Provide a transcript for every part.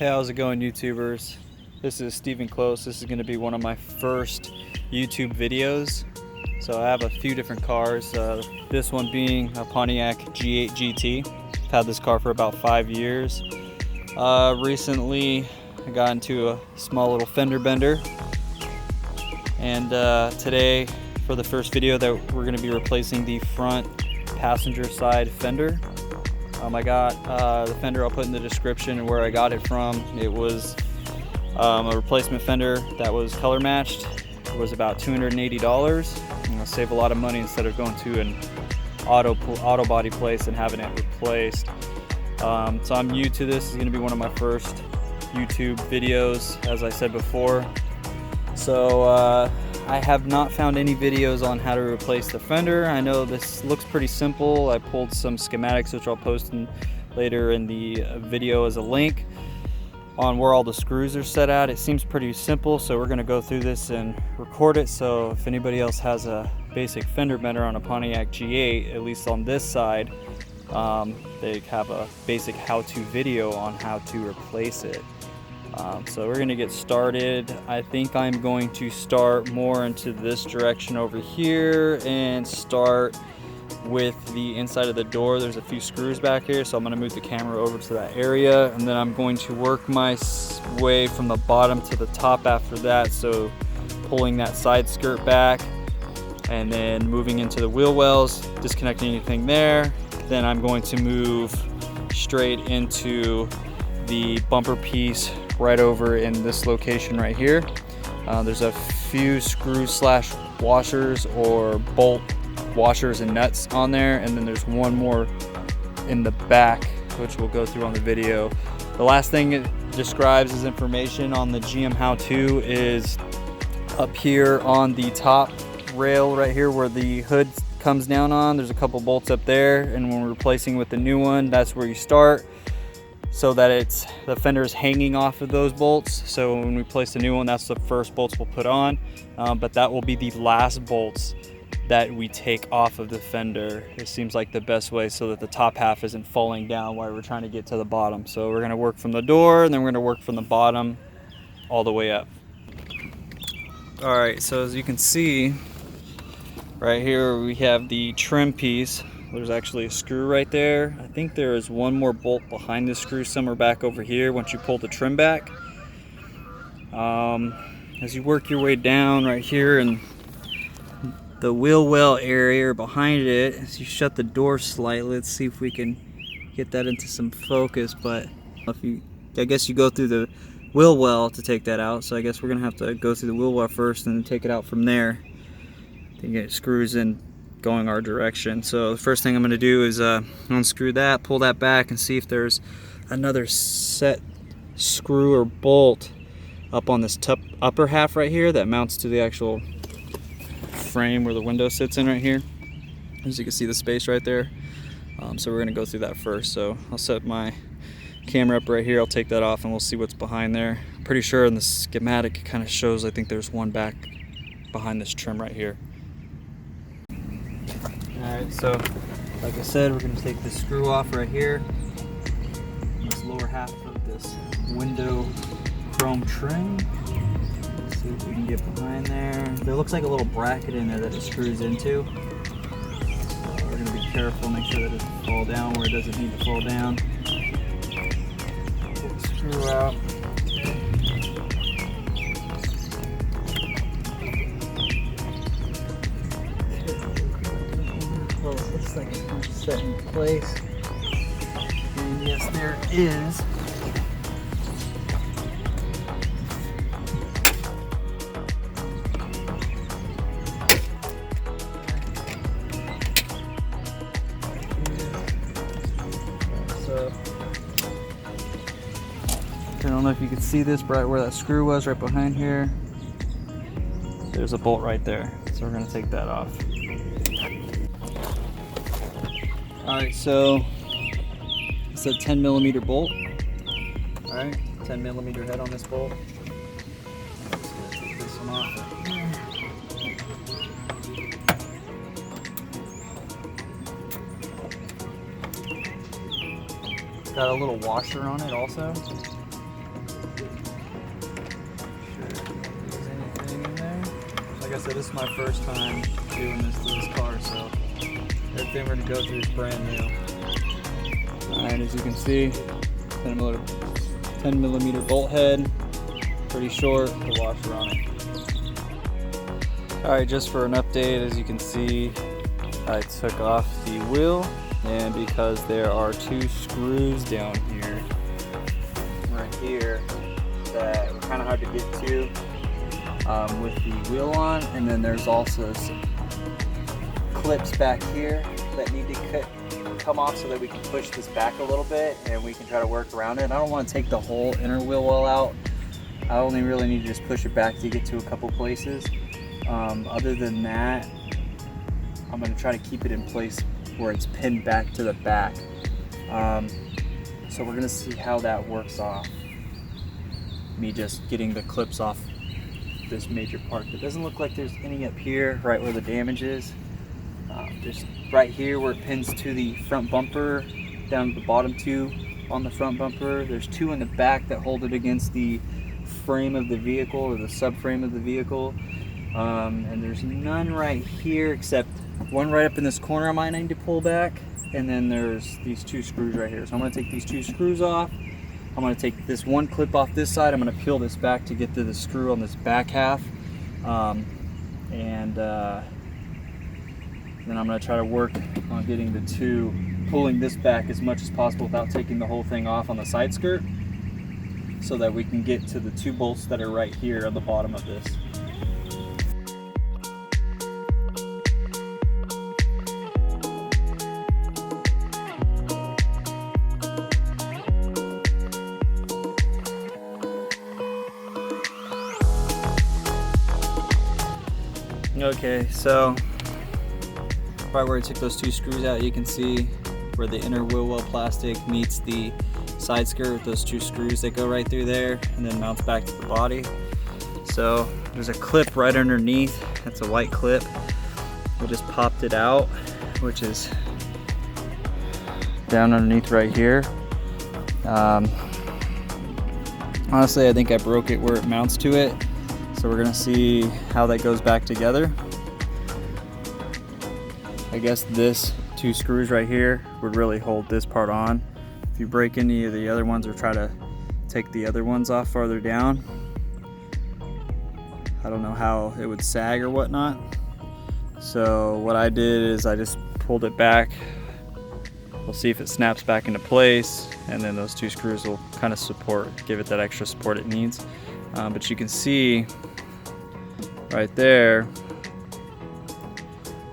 Hey, how's it going, YouTubers? This is Stephen Close. This is going to be one of my first YouTube videos. So I have a few different cars. This one being a Pontiac G8 GT. I've had this car for about 5 years. Recently, I got into a small little fender bender. And today, for the first video, that we're going to be replacing the front passenger side fender. I got the fender, I'll put in the description and where I got it from. It was a replacement fender that was color matched. It was about $280. I'll save a lot of money instead of going to an auto body place and having it replaced. So I'm new to this. It's going to be one of my first YouTube videos, as I said before. So I have not found any videos on how to replace the fender. I know this looks pretty simple. I pulled some schematics, which I'll post later in the video as a link on where all the screws are set at. It seems pretty simple, so we're going to go through this and record it. So if anybody else has a basic fender bender on a Pontiac G8, at least on this side, they have a basic how-to video on how to replace it. So we're going to get started. I think I'm going to start more into this direction over here and start with the inside of the door. There's a few screws back here, so I'm going to move the camera over to that area, and then I'm going to work my way from the bottom to the top after that. So pulling that side skirt back and then moving into the wheel wells, disconnecting anything there. Then I'm going to move straight into the bumper piece right over in this location right here. There's a few screw slash washers or bolt washers and nuts on there, and then there's one more in the back, which we'll go through on the video. The last thing it describes as information on the GM how-to is up here on the top rail right here where the hood comes down on. There's a couple bolts up there, and when we're replacing with the new one, that's where you start, so that the fender is hanging off of those bolts. So when we place the new one, that's the first bolts we'll put on, but that will be the last bolts that we take off of the fender. It seems like the best way, so that the top half isn't falling down while we're trying to get to the bottom. So we're gonna work from the door, and then we're gonna work from the bottom all the way up. All right, so as you can see, right here we have the trim piece. There's actually a screw right there. I think there is one more bolt behind the screw somewhere back over here once you pull the trim back. As you work your way down right here and the wheel well area behind it, as you shut the door slightly, let's see if we can get that into some focus. But I guess you go through the wheel well to take that out. So I guess we're gonna have to go through the wheel well first and then take it out from there to get screws in going our direction. So the first thing I'm going to do is unscrew that, pull that back, and see if there's another set screw or bolt up on this upper half right here that mounts to the actual frame where the window sits in right here. As you can see, the space right there. So we're going to go through that first. So I'll set my camera up right here, I'll take that off, and we'll see what's behind there. I'm pretty sure in the schematic it kind of shows, I think there's one back behind this trim right here. Alright, so like I said, we're going to take this screw off right here, this lower half of this window chrome trim. Let's see if we can get behind there. There looks like a little bracket in there that it screws into. So we're going to be careful, make sure that it doesn't fall down where it doesn't need to fall down. Pull the screw out. Well, it looks like it's set in place. And yes, there it is. So, I don't know if you can see this right where that screw was right behind here. There's a bolt right there. So we're going to take that off. Alright, so it's a 10mm bolt. Alright, 10mm head on this bolt. I'm just going to take this one off. It's got a little washer on it also. I said, this is my first time doing this to this car, so everything we're gonna go through is brand new. Alright, as you can see, 10 millimeter bolt head, pretty short, the washer on it. Alright, just for an update, as you can see, I took off the wheel, and because there are 2 screws down here, right here, that were kind of hard to get to with the wheel on, and then there's also some clips back here that need to come off so that we can push this back a little bit and we can try to work around it. I don't want to take the whole inner wheel well out. I only really need to just push it back to get to a couple places. Other than that, I'm going to try to keep it in place where it's pinned back to the back. So we're going to see how that works off. Me just getting the clips off this major part. It doesn't look like there's any up here, right where the damage is. Just right here where it pins to the front bumper, down to the bottom 2 on the front bumper. There's 2 in the back that hold it against the frame of the vehicle, or the subframe of the vehicle. And there's none right here except one right up in this corner I might need to pull back, and then there's these 2 screws right here. So I'm going to take these 2 screws off. I'm going to take this one clip off this side. I'm going to peel this back to get to the screw on this back half, then I'm going to try to work on getting the 2, pulling this back as much as possible without taking the whole thing off on the side skirt, so that we can get to the 2 bolts that are right here on the bottom of this. Okay, so right where I took those 2 screws out, you can see where the inner wheel well plastic meets the side skirt with those 2 screws that go right through there and then mounts back to the body. So there's a clip right underneath. That's a white clip. We just popped it out, which is down underneath right here. Honestly, I think I broke it where it mounts to it. So we're gonna see how that goes back together. I guess this 2 screws right here would really hold this part on. If you break any of the other ones or try to take the other ones off farther down, I don't know how it would sag or whatnot. So what I did is I just pulled it back. We'll see if it snaps back into place, and then those 2 screws will kind of give it that extra support it needs. But you can see right there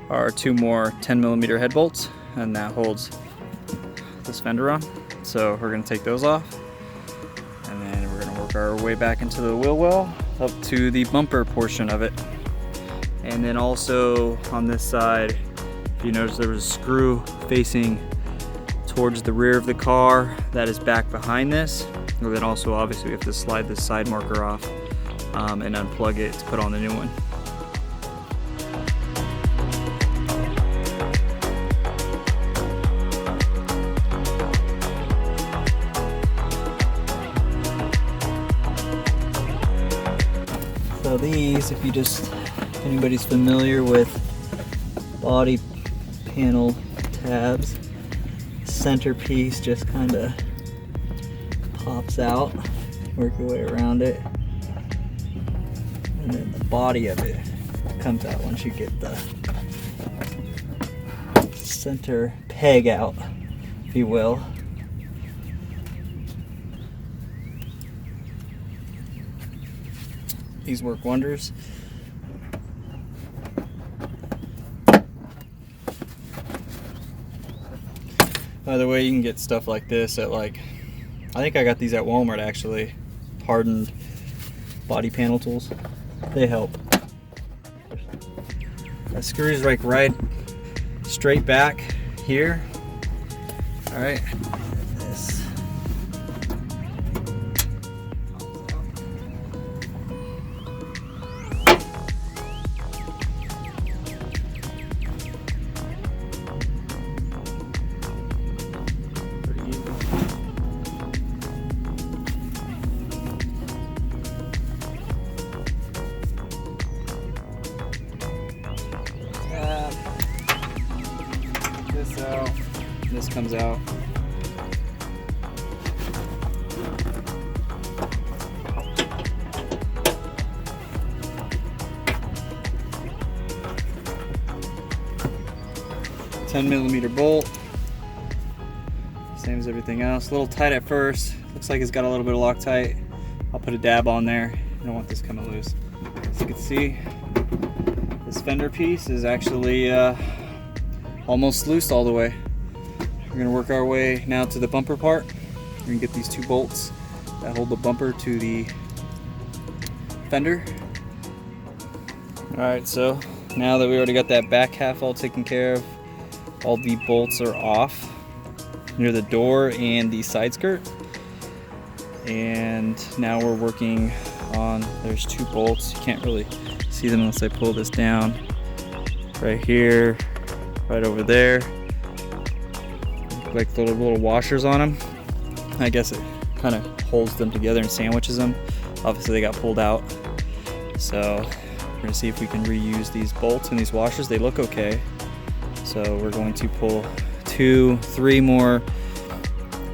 are 2 more 10 millimeter head bolts, and that holds this fender on. So we're going to take those off, and then we're going to work our way back into the wheel well up to the bumper portion of it. And then also on this side, if you notice, there was a screw facing towards the rear of the car that is back behind this. And then also obviously we have to slide this side marker off and unplug it to put on the new one. So these, if anybody's familiar with body panel tabs, centerpiece just kind of pops out, work your way around it, and then the body of it comes out once you get the center peg out, if you will. These work wonders. By the way, you can get stuff like this at I think I got these at Walmart actually, hardened body panel tools. They help. That screws right straight back here. All right, this. this out. This comes out. $10mm bolt. Same as everything else. A little tight at first. Looks like it's got a little bit of Loctite. I'll put a dab on there. I don't want this coming loose. As you can see, this fender piece is actually almost loose all the way. We're gonna work our way now to the bumper part. We're gonna get these two bolts that hold the bumper to the fender. All right, so now that we already got that back half all taken care of, all the bolts are off near the door and the side skirt. And now we're working on, there's two bolts. You can't really see them unless I pull this down. Right here, right over there. Like little washers on them. I guess it kind of holds them together and sandwiches them. Obviously they got pulled out. So we're gonna see if we can reuse these bolts and these washers. They look okay. So we're going to pull 2-3 more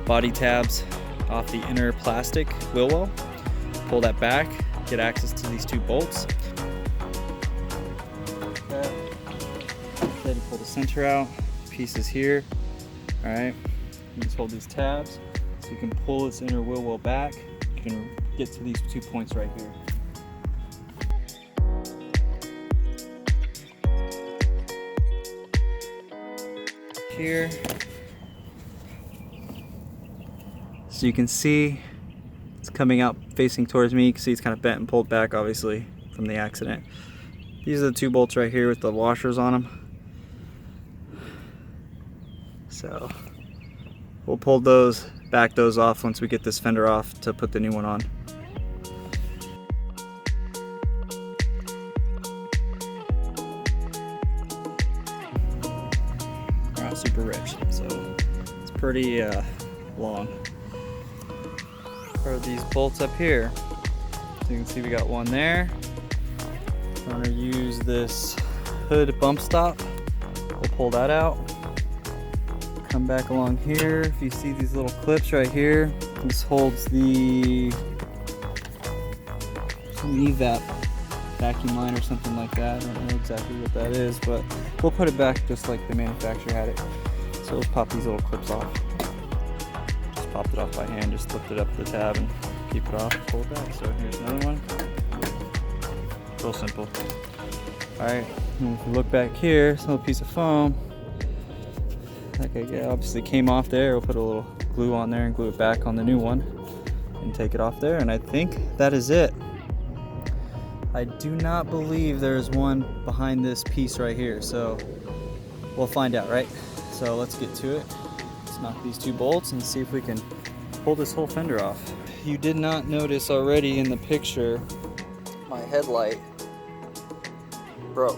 body tabs off the inner plastic wheel well. Pull that back, get access to these two bolts. Then pull the center out, pieces here. All right, you just hold these tabs so you can pull this inner wheel well back. You can get to these 2 points right here. Here, so you can see it's coming out facing towards me. You can see it's kind of bent and pulled back, obviously, from the accident. These are the two bolts right here with the washers on them. So we'll pull those, back those off once we get this fender off to put the new one on. Not super rich, so it's pretty long. Are these bolts up here? So you can see we got one there. I'm gonna use this hood bump stop. We'll pull that out. Come back along here. If you see these little clips right here, this holds the evap vacuum line or something like that. I don't know exactly what that is, but we'll put it back just like the manufacturer had it. So let's pop these little clips off. Just popped it off by hand, just lift it up the tab and keep it off, pull it back. So here's another one. Real simple. All right, and if you look back here, it's a little piece of foam. Okay, obviously came off there. We'll put a little glue on there and glue it back on the new one and take it off there. And I think that is it. I do not believe there's one behind this piece right here, so we'll find out, right? So let's get to it. Let's knock these two bolts and see if we can pull this whole fender off. You did not notice already in the picture, my headlight broke,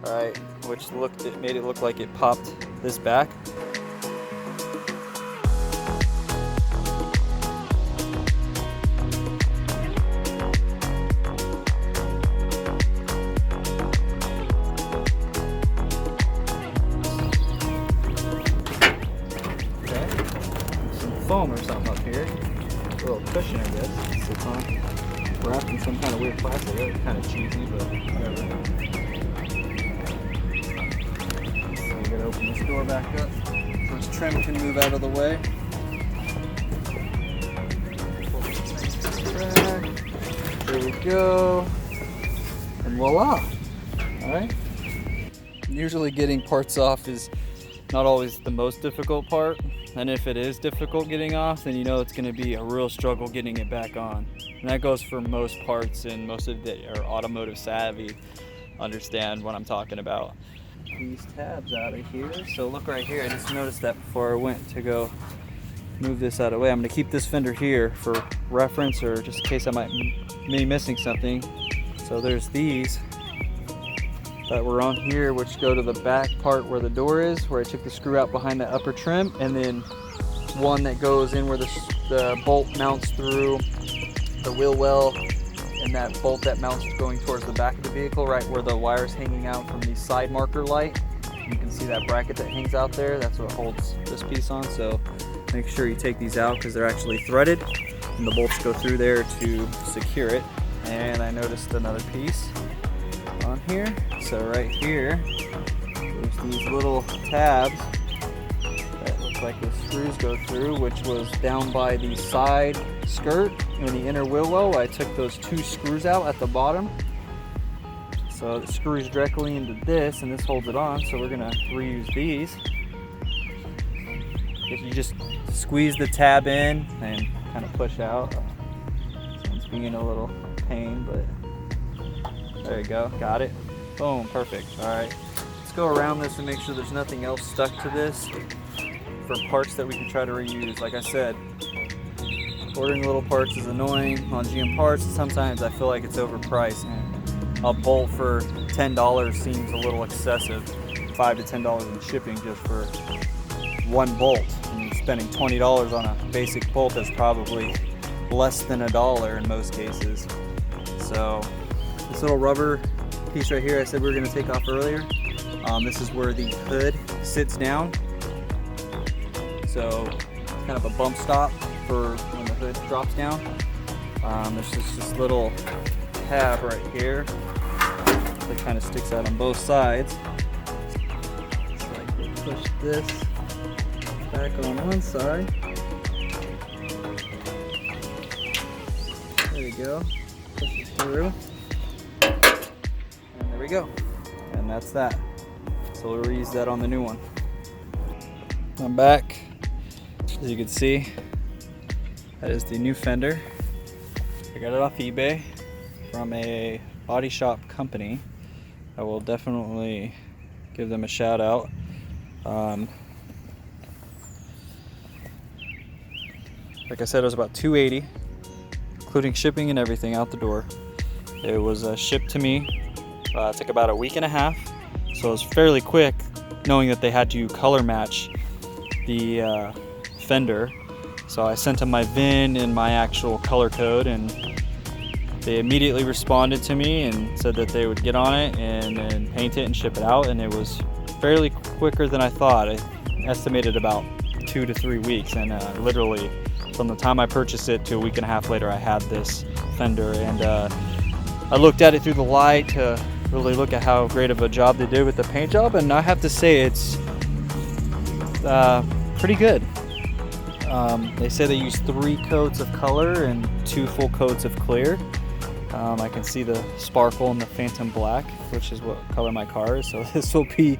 all right? Which made it look like it popped this back. Foam or something up here. A little cushion, I guess. It sits on. Wrapped in some kind of weird plastic. It's kind of cheesy, but whatever. So we gotta open this door back up so this trim can move out of the way. There we go. And voila. Alright. Usually getting parts off is not always the most difficult part. And if it is difficult getting off, then you know it's going to be a real struggle getting it back on. And that goes for most parts, and most of the are automotive savvy understand what I'm talking about. These tabs out of here. So look right here. I just noticed that before I went to go move this out of the way. I'm going to keep this fender here for reference or just in case I might be missing something. So there's these that were on here, which go to the back part where the door is, where I took the screw out behind the upper trim, and then one that goes in where the bolt mounts through the wheel well, and that bolt that mounts going towards the back of the vehicle, right where the wire's hanging out from the side marker light. You can see that bracket that hangs out there. That's what holds this piece on. So make sure you take these out because they're actually threaded and the bolts go through there to secure it. And I noticed another piece on here. So right here, there's these little tabs that look like the screws go through, which was down by the side skirt in the inner wheel well. I took those 2 screws out at the bottom. So it screws directly into this and this holds it on. So we're gonna reuse these. If you just squeeze the tab in and kind of push out. It's being a little pain, but there you go, got it. Boom, perfect. All right, let's go around this and make sure there's nothing else stuck to this for parts that we can try to reuse. Like I said, ordering little parts is annoying on GM parts. Sometimes I feel like it's overpriced, and a bolt for $10 seems a little excessive. $5 to $10 in shipping just for one bolt. And spending $20 on a basic bolt is probably less than $1 in most cases. So this little rubber piece right here, I said we were going to take off earlier. This is where the hood sits down. So it's kind of a bump stop for when the hood drops down. There's just this little tab right here that kind of sticks out on both sides. So I can push this back on one side. There we go. Push it through. And there we go. And that's that. So we'll reuse that on the new one. I'm back. As you can see, that is the new fender. I got it off eBay from a body shop company. I will definitely give them a shout out. Like I said, it was about $280, including shipping and everything out the door. It was shipped to me. It took about a week and a half, so it was fairly quick, knowing that they had to color match the fender. So I sent them my VIN and my actual color code, and they immediately responded to me and said that they would get on it and then paint it and ship it out. And it was fairly quicker than I thought. I estimated about 2 to 3 weeks, and literally from the time I purchased it to a week and a half later, I had this fender. And I looked at it through the light to really look at how great of a job they did with the paint job, and I have to say it's pretty good. They say they use 3 coats of color and 2 full coats of clear. I can see the sparkle in the Phantom Black, which is what color my car is. So this will be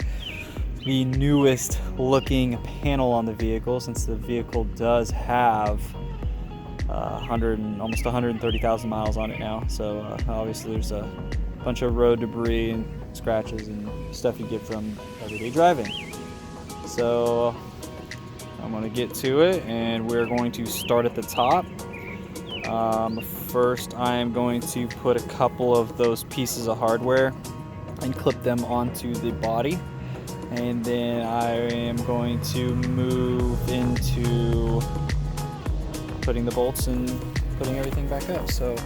the newest looking panel on the vehicle, since the vehicle does have almost 130,000 miles on it now. So obviously there's a bunch of road debris and scratches and stuff you get from everyday driving. So I'm going to get to it, and we're going to start at the top. First, I'm going to put a couple of those pieces of hardware and clip them onto the body, and then I am going to move into putting the bolts and putting everything back up. So